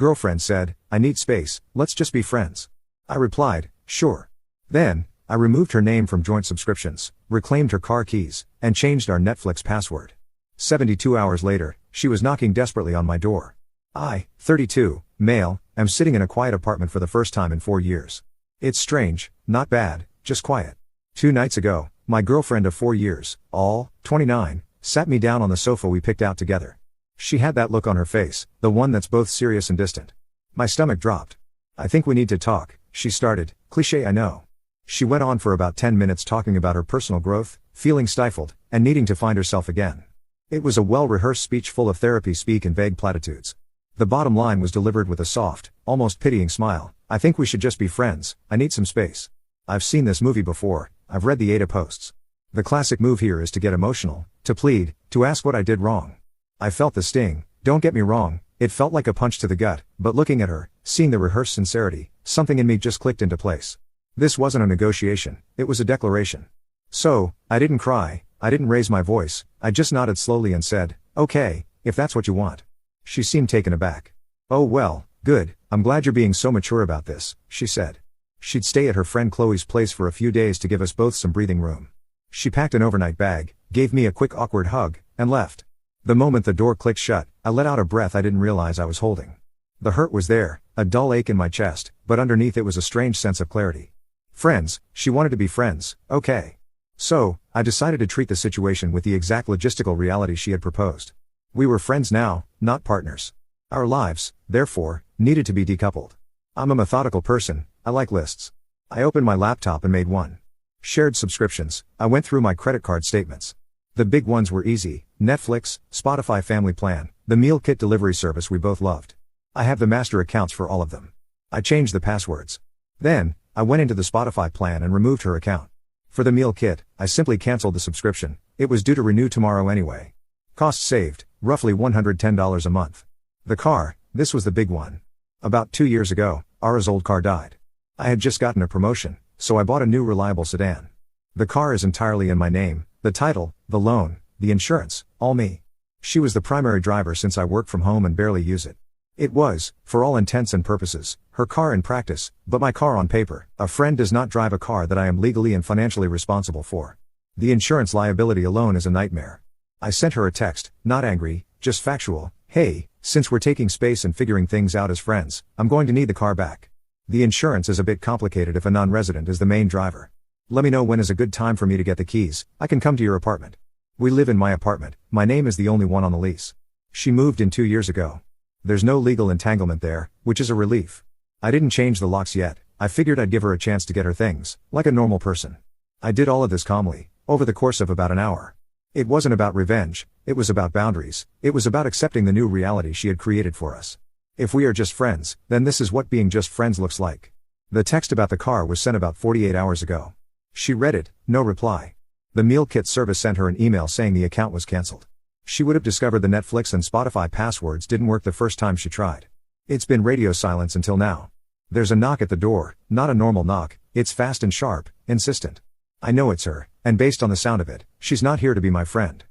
Girlfriend said, I need space, let's just be friends. I replied, sure. Then, I removed her name from joint subscriptions, reclaimed her car keys, and changed our Netflix password. 72 hours later, she was knocking desperately on my door. I, 32, male, am sitting in a quiet apartment for the first time in 4 years. It's strange, not bad, just quiet. 2 nights ago, my girlfriend of 4 years, all, 29, sat me down on the sofa we picked out together. She had that look on her face, the one that's both serious and distant. My stomach dropped. I think we need to talk, she started, cliché I know. She went on for about 10 minutes talking about her personal growth, feeling stifled, and needing to find herself again. It was a well-rehearsed speech full of therapy speak and vague platitudes. The bottom line was delivered with a soft, almost pitying smile. I think we should just be friends, I need some space. I've seen this movie before, I've read the Ada posts. The classic move here is to get emotional, to plead, to ask what I did wrong. I felt the sting, don't get me wrong, it felt like a punch to the gut, but looking at her, seeing the rehearsed sincerity, something in me just clicked into place. This wasn't a negotiation, it was a declaration. So, I didn't cry, I didn't raise my voice, I just nodded slowly and said, okay, if that's what you want. She seemed taken aback. Oh well, good, I'm glad you're being so mature about this, she said. She'd stay at her friend Chloe's place for a few days to give us both some breathing room. She packed an overnight bag, gave me a quick awkward hug, and left. The moment the door clicked shut, I let out a breath I didn't realize I was holding. The hurt was there, a dull ache in my chest, but underneath it was a strange sense of clarity. Friends, she wanted to be friends, okay. So, I decided to treat the situation with the exact logistical reality she had proposed. We were friends now, not partners. Our lives, therefore, needed to be decoupled. I'm a methodical person, I like lists. I opened my laptop and made one. Shared subscriptions, I went through my credit card statements. The big ones were easy, Netflix, Spotify Family Plan, the meal kit delivery service we both loved. I have the master accounts for all of them. I changed the passwords. Then, I went into the Spotify plan and removed her account. For the meal kit, I simply canceled the subscription, it was due to renew tomorrow anyway. Costs saved, roughly $110 a month. The car, this was the big one. About 2 years ago, Ara's old car died. I had just gotten a promotion, so I bought a new reliable sedan. The car is entirely in my name, the title, the loan, the insurance, all me. She was the primary driver since I work from home and barely use it. It was, for all intents and purposes, her car in practice, but my car on paper. A friend does not drive a car that I am legally and financially responsible for. The insurance liability alone is a nightmare. I sent her a text, not angry, just factual. Hey, since we're taking space and figuring things out as friends, I'm going to need the car back. The insurance is a bit complicated if a non-resident is the main driver. Let me know when is a good time for me to get the keys, I can come to your apartment. We live in my apartment, my name is the only one on the lease. She moved in 2 years ago. There's no legal entanglement there, which is a relief. I didn't change the locks yet, I figured I'd give her a chance to get her things, like a normal person. I did all of this calmly, over the course of about an hour. It wasn't about revenge, it was about boundaries, it was about accepting the new reality she had created for us. If we are just friends, then this is what being just friends looks like. The text about the car was sent about 48 hours ago. She read it, no reply. The meal kit service sent her an email saying the account was cancelled. She would have discovered the Netflix and Spotify passwords didn't work the first time she tried. It's been radio silence until now. There's a knock at the door, not a normal knock, it's fast and sharp, insistent. I know it's her, and based on the sound of it, she's not here to be my friend.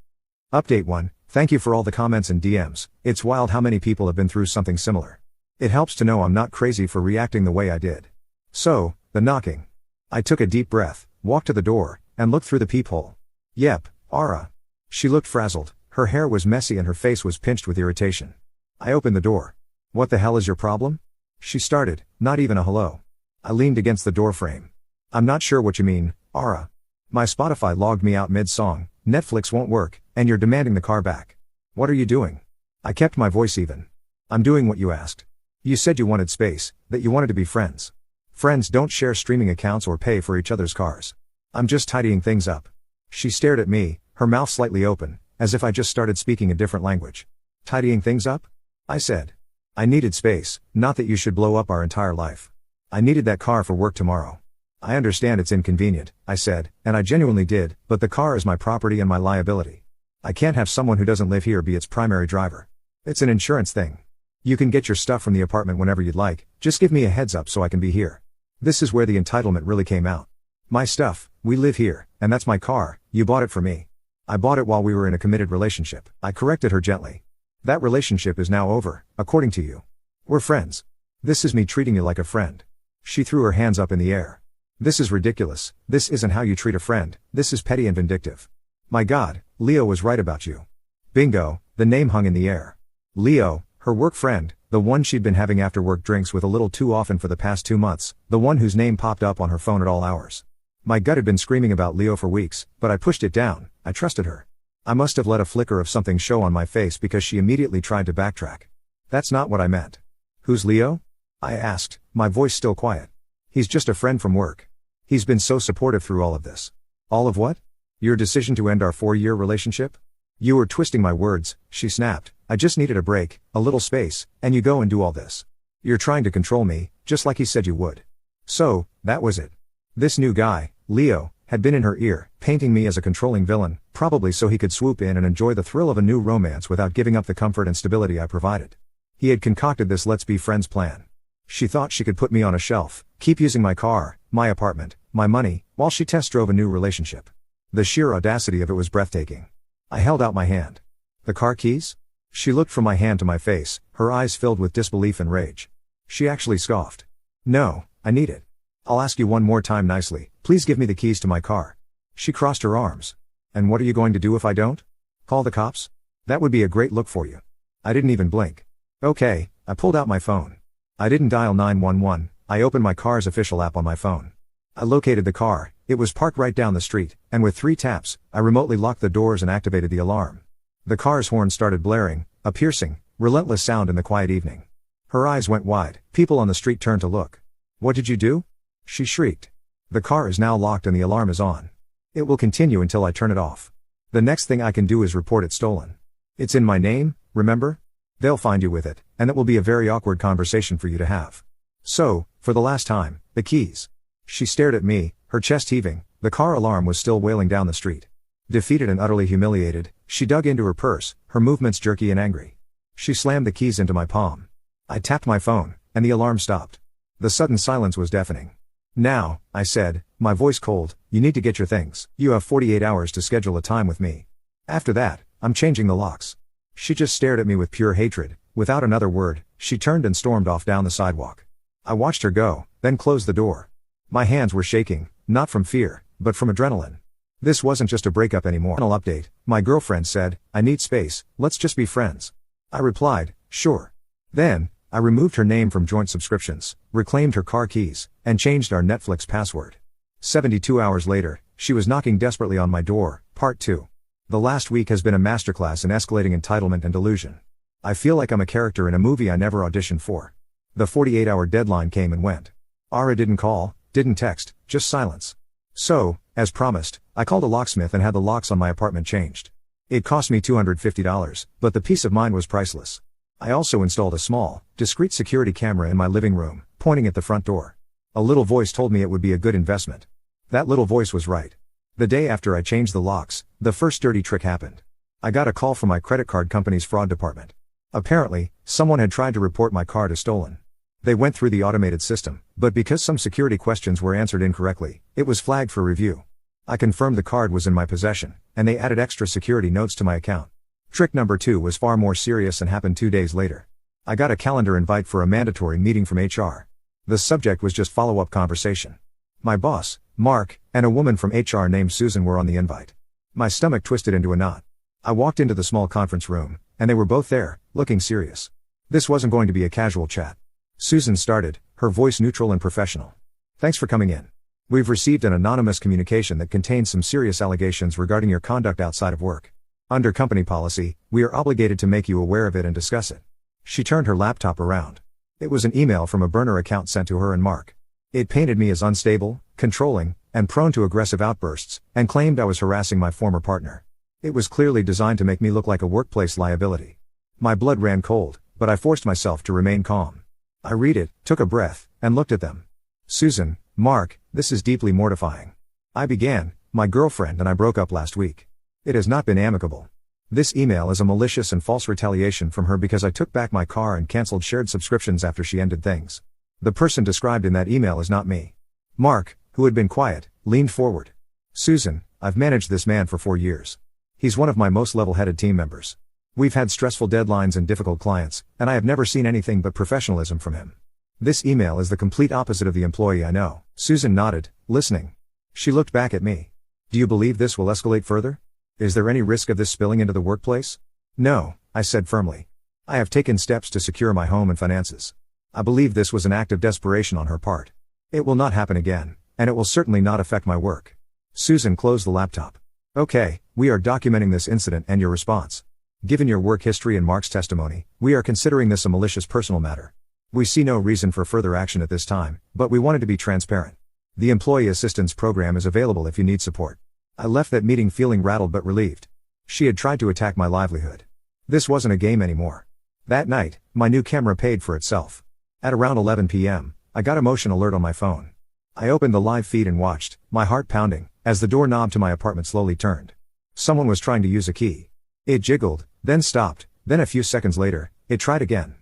Update 1, thank you for all the comments and DMs, it's wild how many people have been through something similar. It helps to know I'm not crazy for reacting the way I did. So, the knocking. I took a deep breath, walked to the door, and looked through the peephole. Yep, Ara. She looked frazzled, her hair was messy and her face was pinched with irritation. I opened the door. What the hell is your problem? She started, not even a hello. I leaned against the door frame. I'm not sure what you mean, Ara. My Spotify logged me out mid-song, Netflix won't work, and you're demanding the car back. What are you doing? I kept my voice even. I'm doing what you asked. You said you wanted space, that you wanted to be friends. Friends don't share streaming accounts or pay for each other's cars. I'm just tidying things up. She stared at me, her mouth slightly open, as if I just started speaking a different language. Tidying things up? I said. I needed space, not that you should blow up our entire life. I needed that car for work tomorrow. I understand it's inconvenient, I said, and I genuinely did, but the car is my property and my liability. I can't have someone who doesn't live here be its primary driver. It's an insurance thing. You can get your stuff from the apartment whenever you'd like, just give me a heads up so I can be here. This is where the entitlement really came out. My stuff, we live here, and that's my car, you bought it for me. I bought it while we were in a committed relationship. I corrected her gently. That relationship is now over, according to you. We're friends. This is me treating you like a friend. She threw her hands up in the air. This is ridiculous. This isn't how you treat a friend. This is petty and vindictive. My God, Leo was right about you. Bingo, the name hung in the air. Leo, her work friend, the one she'd been having after work drinks with a little too often for the past 2 months, the one whose name popped up on her phone at all hours. My gut had been screaming about Leo for weeks, but I pushed it down. I trusted her. I must have let a flicker of something show on my face because she immediately tried to backtrack. That's not what I meant. Who's Leo? I asked, my voice still quiet. He's just a friend from work. He's been so supportive through all of this. All of what? Your decision to end our 4-year relationship? You were twisting my words, she snapped. I just needed a break, a little space, and you go and do all this. You're trying to control me, just like he said you would. So, that was it. This new guy, Leo, had been in her ear, painting me as a controlling villain, probably so he could swoop in and enjoy the thrill of a new romance without giving up the comfort and stability I provided. He had concocted this let's be friends plan. She thought she could put me on a shelf, keep using my car, my apartment, my money, while she test drove a new relationship. The sheer audacity of it was breathtaking. I held out my hand. The car keys? She looked from my hand to my face, her eyes filled with disbelief and rage. She actually scoffed. No, I need it. I'll ask you one more time nicely, please give me the keys to my car. She crossed her arms. And what are you going to do if I don't? Call the cops? That would be a great look for you. I didn't even blink. Okay, I pulled out my phone. I didn't dial 911, I opened my car's official app on my phone. I located the car, it was parked right down the street, and with 3 taps, I remotely locked the doors and activated the alarm. The car's horn started blaring, a piercing, relentless sound in the quiet evening. Her eyes went wide, people on the street turned to look. What did you do? She shrieked. The car is now locked and the alarm is on. It will continue until I turn it off. The next thing I can do is report it stolen. It's in my name, remember? They'll find you with it, and it will be a very awkward conversation for you to have. So, for the last time, the keys. She stared at me, her chest heaving, the car alarm was still wailing down the street. Defeated and utterly humiliated, she dug into her purse, her movements jerky and angry. She slammed the keys into my palm. I tapped my phone, and the alarm stopped. The sudden silence was deafening. Now, I said, my voice cold, you need to get your things. You have 48 hours to schedule a time with me. After that, I'm changing the locks. She just stared at me with pure hatred. Without another word, she turned and stormed off down the sidewalk. I watched her go, then closed the door. My hands were shaking, not from fear, but from adrenaline. This wasn't just a breakup anymore. Final update, my girlfriend said, I need space, let's just be friends. I replied, sure. Then, I removed her name from joint subscriptions, reclaimed her car keys, and changed our Netflix password. 72 hours later, she was knocking desperately on my door, part 2. The last week has been a masterclass in escalating entitlement and delusion. I feel like I'm a character in a movie I never auditioned for. The 48-hour deadline came and went. Ara didn't call, didn't text, just silence. So, as promised, I called a locksmith and had the locks on my apartment changed. It cost me $250, but the peace of mind was priceless. I also installed a small, discreet security camera in my living room, pointing at the front door. A little voice told me it would be a good investment. That little voice was right. The day after I changed the locks, the first dirty trick happened. I got a call from my credit card company's fraud department. Apparently, someone had tried to report my card as stolen. They went through the automated system, but because some security questions were answered incorrectly, it was flagged for review. I confirmed the card was in my possession, and they added extra security notes to my account. Trick number 2 was far more serious and happened 2 days later. I got a calendar invite for a mandatory meeting from HR. The subject was just follow-up conversation. My boss, Mark, and a woman from HR named Susan were on the invite. My stomach twisted into a knot. I walked into the small conference room, and they were both there, looking serious. This wasn't going to be a casual chat. Susan started, her voice neutral and professional. Thanks for coming in. We've received an anonymous communication that contains some serious allegations regarding your conduct outside of work. Under company policy, we are obligated to make you aware of it and discuss it. She turned her laptop around. It was an email from a burner account sent to her and Mark. It painted me as unstable, controlling, and prone to aggressive outbursts, and claimed I was harassing my former partner. It was clearly designed to make me look like a workplace liability. My blood ran cold, but I forced myself to remain calm. I read it, took a breath, and looked at them. Susan, Mark, this is deeply mortifying. I began, my girlfriend and I broke up last week. It has not been amicable. This email is a malicious and false retaliation from her because I took back my car and canceled shared subscriptions after she ended things. The person described in that email is not me. Mark, who had been quiet, leaned forward. Susan, I've managed this man for 4 years. He's one of my most level-headed team members. We've had stressful deadlines and difficult clients, and I have never seen anything but professionalism from him. This email is the complete opposite of the employee I know." Susan nodded, listening. She looked back at me. "Do you believe this will escalate further? Is there any risk of this spilling into the workplace?" "No," I said firmly. "I have taken steps to secure my home and finances. I believe this was an act of desperation on her part. It will not happen again, and it will certainly not affect my work." Susan closed the laptop. "Okay, we are documenting this incident and your response. Given your work history and Mark's testimony, we are considering this a malicious personal matter. We see no reason for further action at this time, but we wanted to be transparent. The Employee Assistance Program is available if you need support." I left that meeting feeling rattled but relieved. She had tried to attack my livelihood. This wasn't a game anymore. That night, my new camera paid for itself. At around 11 p.m., I got a motion alert on my phone. I opened the live feed and watched, my heart pounding, as the doorknob to my apartment slowly turned. Someone was trying to use a key. It jiggled, then stopped, then a few seconds later, it tried again.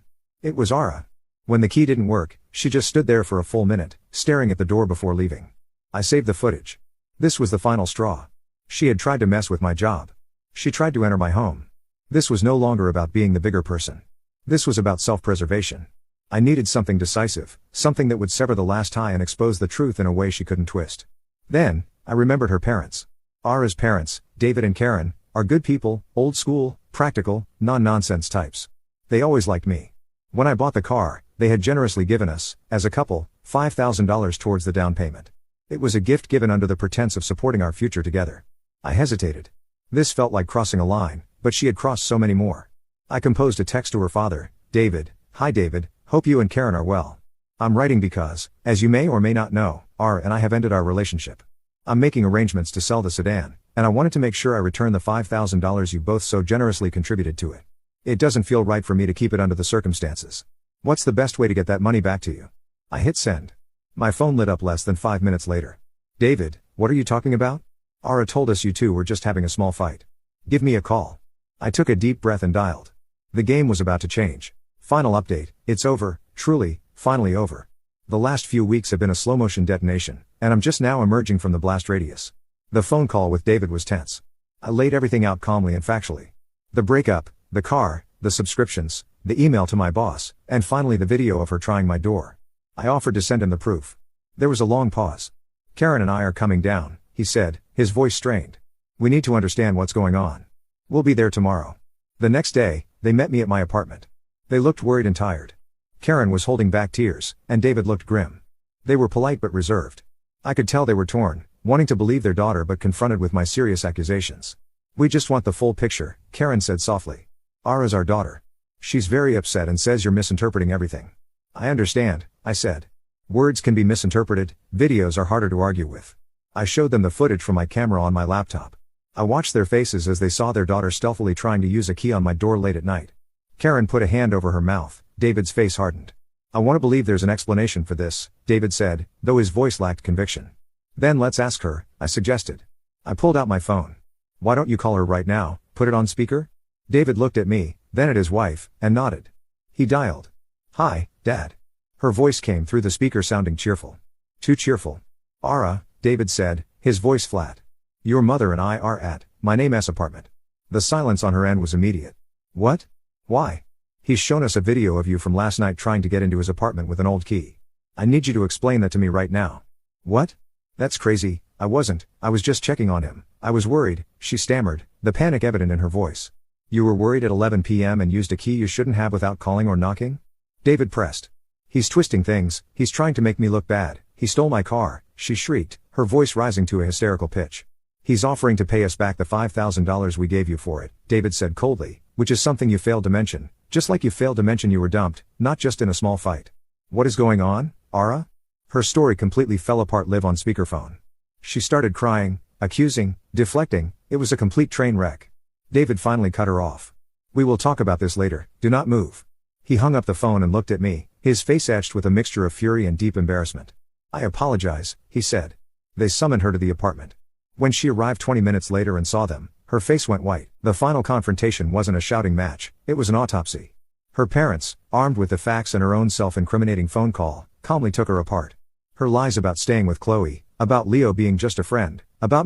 It was Ara. When the key didn't work, she just stood there for a full minute, staring at the door before leaving. I saved the footage. This was the final straw. She had tried to mess with my job. She tried to enter my home. This was no longer about being the bigger person. This was about self-preservation. I needed something decisive, something that would sever the last tie and expose the truth in a way she couldn't twist. Then, I remembered her parents. Ara's parents, David and Karen, are good people, old school, practical, non-nonsense types. They always liked me. When I bought the car, they had generously given us, as a couple, $5,000 towards the down payment. It was a gift given under the pretense of supporting our future together. I hesitated. This felt like crossing a line, but she had crossed so many more. I composed a text to her father, David. "Hi David, hope you and Karen are well. I'm writing because, as you may or may not know, Ara and I have ended our relationship. I'm making arrangements to sell the sedan, and I wanted to make sure I return the $5,000 you both so generously contributed to it. It doesn't feel right for me to keep it under the circumstances. What's the best way to get that money back to you?" I hit send. My phone lit up less than 5 minutes later. "David, what are you talking about? Ara told us you two were just having a small fight. Give me a call." I took a deep breath and dialed. The game was about to change. Final update, it's over, truly, finally over. The last few weeks have been a slow-motion detonation, and I'm just now emerging from the blast radius. The phone call with David was tense. I laid everything out calmly and factually. The breakup, the car, the subscriptions, the email to my boss, and finally the video of her trying my door. I offered to send him the proof. There was a long pause. "Karen and I are coming down," he said, his voice strained. "We need to understand what's going on. We'll be there tomorrow." The next day, they met me at my apartment. They looked worried and tired. Karen was holding back tears, and David looked grim. They were polite but reserved. I could tell they were torn, wanting to believe their daughter but confronted with my serious accusations. "We just want the full picture," Karen said softly. "Ara's our daughter. She's very upset and says you're misinterpreting everything." "I understand," I said. "Words can be misinterpreted, videos are harder to argue with." I showed them the footage from my camera on my laptop. I watched their faces as they saw their daughter stealthily trying to use a key on my door late at night. Karen put a hand over her mouth, David's face hardened. "I want to believe there's an explanation for this," David said, though his voice lacked conviction. "Then let's ask her," I suggested. I pulled out my phone. "Why don't you call her right now, put it on speaker?" David looked at me, then at his wife, and nodded. He dialed. "Hi, Dad." Her voice came through the speaker sounding cheerful. Too cheerful. "Ara," David said, his voice flat. "Your mother and I are at my name's apartment." The silence on her end was immediate. "What? Why?" "He's shown us a video of you from last night trying to get into his apartment with an old key. I need you to explain that to me right now." "What? That's crazy, I was just checking on him. I was worried," she stammered, the panic evident in her voice. "You were worried at 11 p.m. and used a key you shouldn't have without calling or knocking?" David pressed. "He's twisting things, he's trying to make me look bad, he stole my car," she shrieked, her voice rising to a hysterical pitch. "He's offering to pay us back the $5,000 we gave you for it," David said coldly, "which is something you failed to mention, just like you failed to mention you were dumped, not just in a small fight. What is going on, Ara?" Her story completely fell apart live on speakerphone. She started crying, accusing, deflecting, it was a complete train wreck. David finally cut her off. "We will talk about this later, do not move." He hung up the phone and looked at me, his face etched with a mixture of fury and deep embarrassment. "I apologize," he said. They summoned her to the apartment. When she arrived 20 minutes later and saw them, her face went white. The final confrontation wasn't a shouting match, it was an autopsy. Her parents, armed with the facts and her own self-incriminating phone call, calmly took her apart. Her lies about staying with Chloe, about Leo being just a friend, about